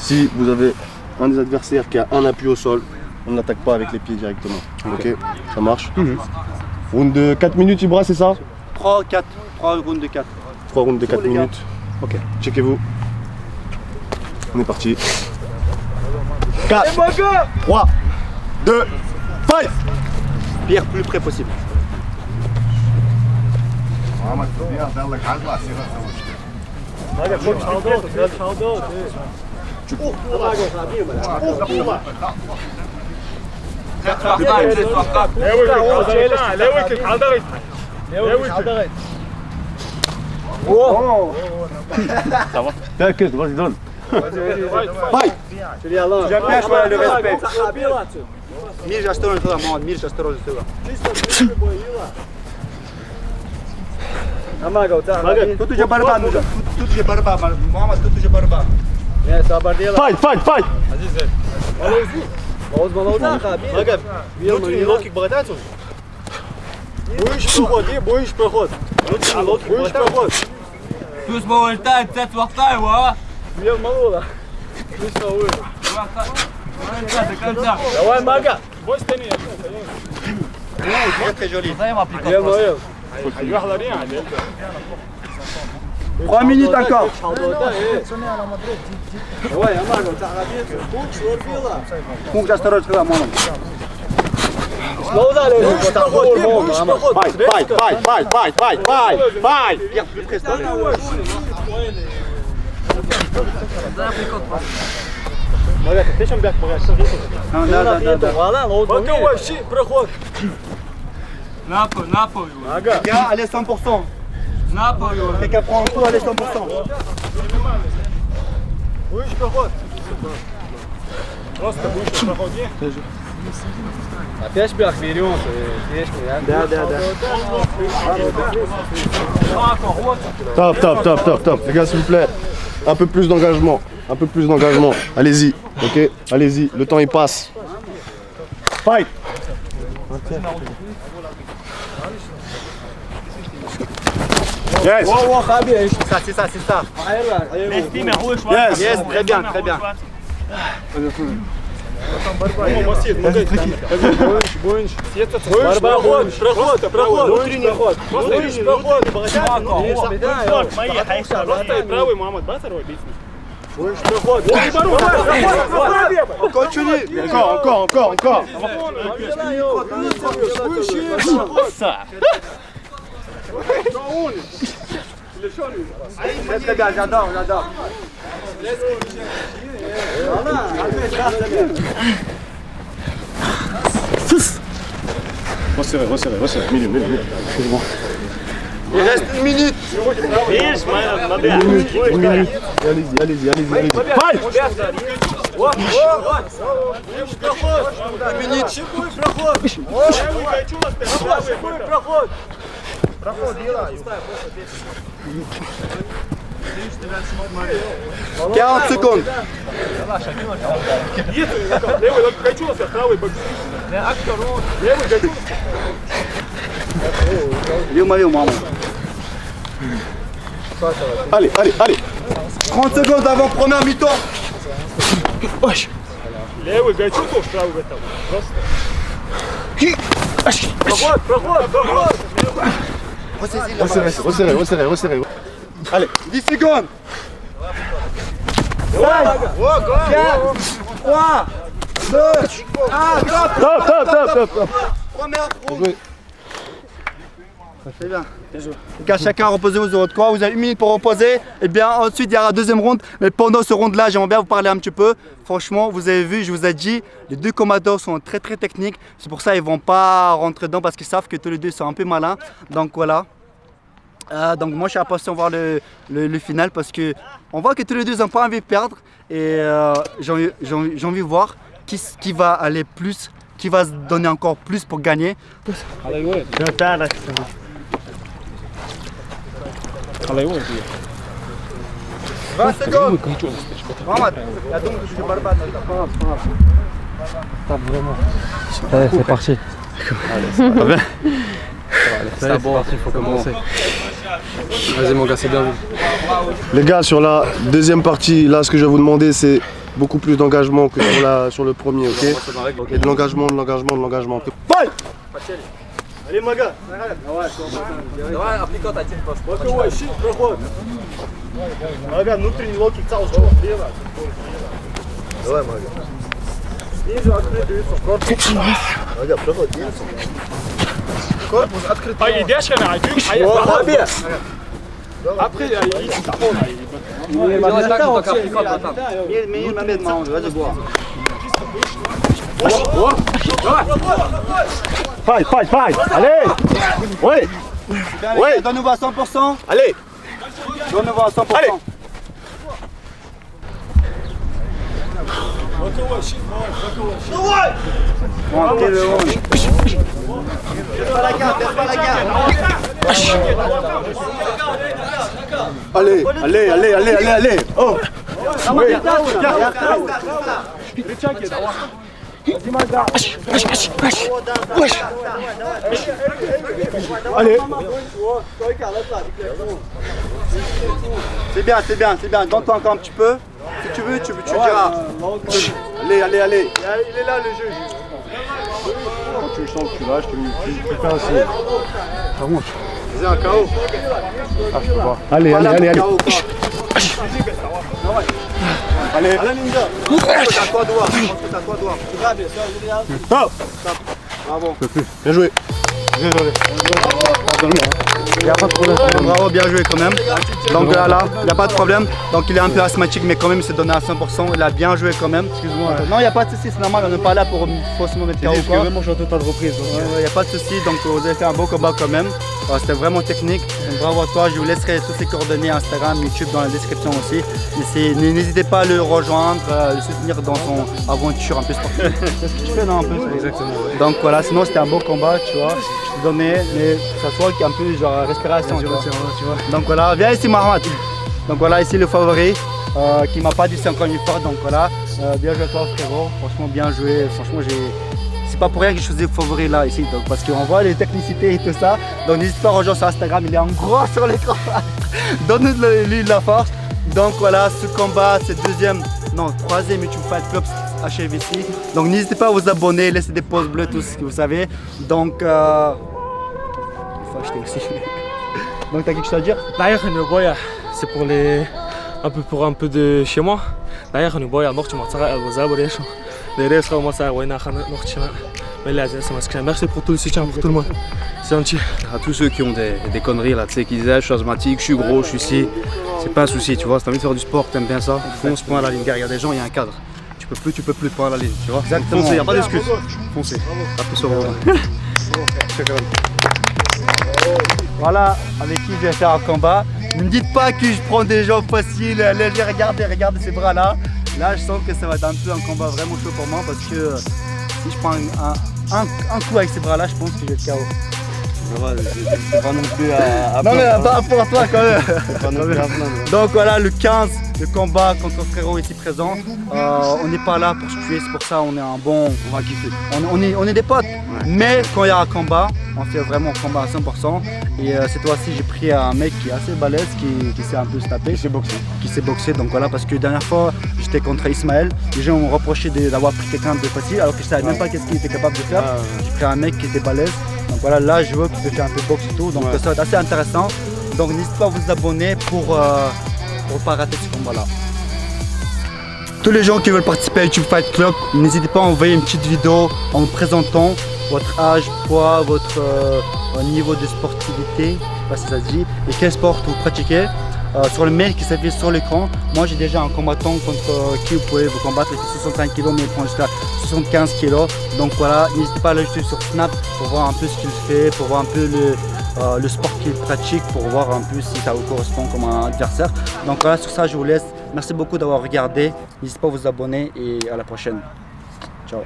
Si vous avez un des adversaires qui a un appui au sol, on n'attaque pas avec les pieds directement. Ok, ça marche. Round de 4 minutes, Ibra, c'est ça? 3 rounds de 4. 3 rounds de 4 minutes. Ok, checkez-vous. On est parti. 4, 3, 2, fight! Pierre, plus près possible. T'inquiète, vas-y, donne. Fight! J'aime bien jouer le respect. Mirja осторожно, Mohamed, Mirja осторожно. Тут уже борьба нужна. Тут уже борьба, Mohamed, тут уже борьба. Fight, fight, fight! Внутренний локик брататься. Будешь проход. Внутренний локик будешь проход. Plus momentan, peut-être voir ouais. Bien malo. Plus malo. C'est comme ça. Давай, Мага. Très joli. Bien malo. 3 minutes encore. Punct осторожно, Mohamed. Fight, fight, fight, fight, fight, fight, fight, fight! Pierre, plus près, s'il te plaît. Напой. Quelqu'un, allez 100%. Напой. Quelqu'un prend un coup, allez 100%. Будешь проход. Просто будешь проход. Опять бях берем. Да. Top. Les gars, s'il vous plaît, un peu plus d'engagement. Un peu plus d'engagement. Allez-y, ok? Allez-y, le temps il passe. Fight! Yes! Ça, c'est ça. Yes, très bien. Проход. Внутренний проход. Правый, Мамад, второй бить. Будешь проход. Continue. Encore. Très bien, j'adore. Resserrez. Milieu. Il reste 1 minute. Allez-y. Fight! 1 minute. Проход делай. 40 secondes. Левый качнулся, правый бок. Левый качнулся. Левый, мама. Allez. 30 secondes avant première mi-temps. Левый качнулся, правый в этом. Проход. Resserrez. Allez, 10 secondes. 5, 4, 3, 2, 1, top. Première round. C'est bien. Les gars, chacun reposez-vous sur votre coin. Vous avez 1 minute pour reposer. Et bien ensuite, il y aura deuxième round. Mais pendant ce round-là, j'aimerais bien vous parler un petit peu. Franchement, vous avez vu, je vous ai dit, les deux combattants sont très techniques. C'est pour ça qu'ils ne vont pas rentrer dedans parce qu'ils savent que tous les deux sont un peu malins. Donc voilà. Donc moi je suis impatient de voir le final parce que on voit que tous les deux n'ont pas envie de perdre et j'ai envie de voir qui va aller plus, qui va se donner encore plus pour gagner. 20 secondes. Mohamed, il y a donc du barbat. C'est parti. C'est bon, il faut commencer. Vas-y mon gars, c'est bien vu. Les gars, sur la deuxième partie, là ce que je vais vous demander c'est beaucoup plus d'engagement que sur le premier, ok? Et de l'engagement, de l'engagement, de l'engagement. Fight! Allez, mon gars. Regarde, внутренний локоть сразу слева. Давай, Мага. Снизу открытый лицо. Корпус. Мага, проход, Корпус открытый. А идешь, я на Après, il Fight, fight, fight! Allez! Ouais! Ouais, donne-nous à 100%. Allez! Donne-nous à 100%. Allez. Montez le haut. Baisse pas la garde, baisse pas la garde. Allez, allez, allez, allez, allez, allez! Oh! Ouais. Allez! C'est bien, c'est bien, c'est bien. Donne-toi encore un petit peu. Si tu veux, tu diras. Allez, allez, allez! Il est là le jeu. Quand tu sens que tu lâches, tu fais un signe. C'est un KO. Allez, allez, allez, allez! Allez, Ninja. C'est à toi de voir. Je pense que c'est à toi de voir. Stop! Bravo. Bien joué! Bien joué! Il n'y a pas de problème. Bravo, bien joué quand même. Donc là, il n'y a pas de problème. Donc il est un peu asthmatique, mais quand même il s'est donné à 100%. Il a bien joué quand même. Excuse-moi. Non, il n'y a pas de souci, c'est normal. On n'est pas là pour forcément mettre KO. Vraiment, je suis en total reprise. Il n'y a pas de souci. Donc vous avez fait un beau combat quand même. C'était vraiment technique. Donc bravo à toi. Je vous laisserai toutes ces coordonnées Instagram, YouTube dans la description aussi. N'hésitez pas à le rejoindre, à le soutenir dans son aventure un peu sportive. C'est ce que tu fais, non, un peu? Exactement. Donc voilà, sinon c'était un beau combat, tu vois. Je te donnais, mais ça soit un peu genre respiration. Tu vois. Donc voilà, viens ici Mohamed. Donc voilà, ici le favori qui m'a pas dit c'est encore une fois. Donc voilà, bien joué à toi frérot. Franchement bien joué. Franchement c'est pas pour rien que je faisais favori là ici. Donc parce qu'on voit les technicités et tout ça. Donc n'hésite pas à rejoindre sur Instagram, il est en gros sur l'écran. Donne-lui de la force. Donc voilà, ce combat, c'est troisième YouTube Fight Club achève ici. Donc n'hésitez pas à vous abonner, laissez des pouces bleus, tout ce que vous savez. Donc il faut acheter aussi. Donc t'as quelque chose à dire? D'ailleurs, c'est pour les. Un peu de chez moi. D'ailleurs, merci pour tout le soutien pour tout le monde. C'est gentil. À tous ceux qui ont des conneries là, tu sais, qui disent je suis asthmatique, je suis gros, je suis ci, c'est pas un souci, tu vois. Si t'as envie de faire du sport, t'aimes bien ça, fonce, point à la ligne. Il y a des gens, il y a un cadre. Tu peux plus, point à la ligne, tu vois. Exactement. Foncez, il n'y a pas d'excuse. Foncez. À plus sur Voilà avec qui je vais faire un combat. Ne me dites pas que je prends des gens faciles. Allez, regardez ces bras là. Là, je sens que ça va être un peu un combat vraiment chaud pour moi parce que si je prends un coup avec ces bras là, je pense que je vais être KO. C'est pas non plus à Non mais par rapport à toi quand même. pas non plus à plaindre. Donc voilà le 15, le combat contre le frérot ici présent. On n'est pas là pour se tuer, c'est pour ça on est un bon. On va kiffer. On est des potes. Mais quand il y a un combat, on fait vraiment un combat à 100%. Et cette fois-ci j'ai pris un mec qui est assez balèze, qui s'est un peu se taper. Qui s'est boxé. Donc voilà, parce que la dernière fois j'étais contre Ismaël. Les gens m'ont reproché d'avoir pris quelqu'un de facile alors que je savais même pas qu'est-ce qu'il était capable de faire. J'ai pris un mec qui était balèze. Donc voilà, là je veux que je fais un peu de boxe et tout, donc ça va être assez intéressant. Donc n'hésitez pas à vous abonner pour pas rater ce combat-là. Tous les gens qui veulent participer à YouTube Fight Club, n'hésitez pas à envoyer une petite vidéo en vous présentant votre âge, poids, votre niveau de sportivité, je sais pas si ça se dit, et quel sport vous pratiquez. Sur le mail qui s'affiche sur l'écran, moi j'ai déjà un combattant contre qui vous pouvez vous combattre, il fait 65 kg mais il prend jusqu'à 75 kg. Donc voilà, n'hésitez pas à l'ajouter sur Snap pour voir un peu ce qu'il fait, pour voir un peu le sport qu'il pratique, pour voir un peu si ça vous correspond comme un adversaire. Donc voilà, sur ça je vous laisse. Merci beaucoup d'avoir regardé, n'hésitez pas à vous abonner et à la prochaine. Ciao.